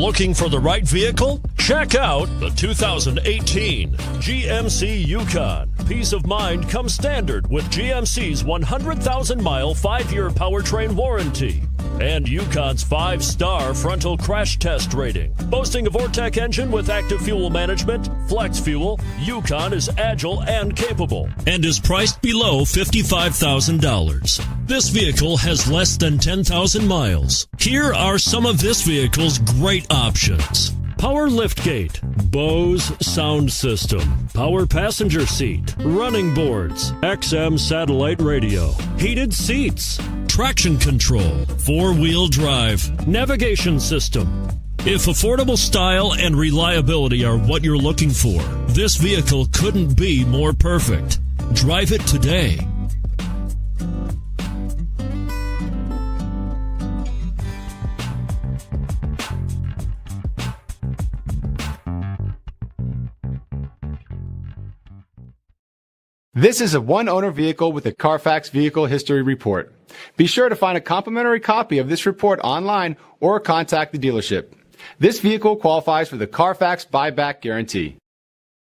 Looking for the right vehicle? Check out the 2018 GMC Yukon. Peace of mind comes standard with GMC's 100,000-mile 5-year powertrain warranty and Yukon's 5-star frontal crash test rating. Boasting a Vortec engine with active fuel management, flex fuel, Yukon is agile and capable and is priced below $55,000. This vehicle has less than 10,000 miles. Here are some of this vehicle's great options: power liftgate, Bose sound system, power passenger seat, running boards, XM satellite radio, heated seats, traction control, 4-wheel drive, navigation system. If affordable style and reliability are what you're looking for, this vehicle couldn't be more perfect. Drive it today. This is a one-owner vehicle with a Carfax Vehicle History Report. Be sure to find a complimentary copy of this report online or contact the dealership. This vehicle qualifies for the Carfax Buyback Guarantee.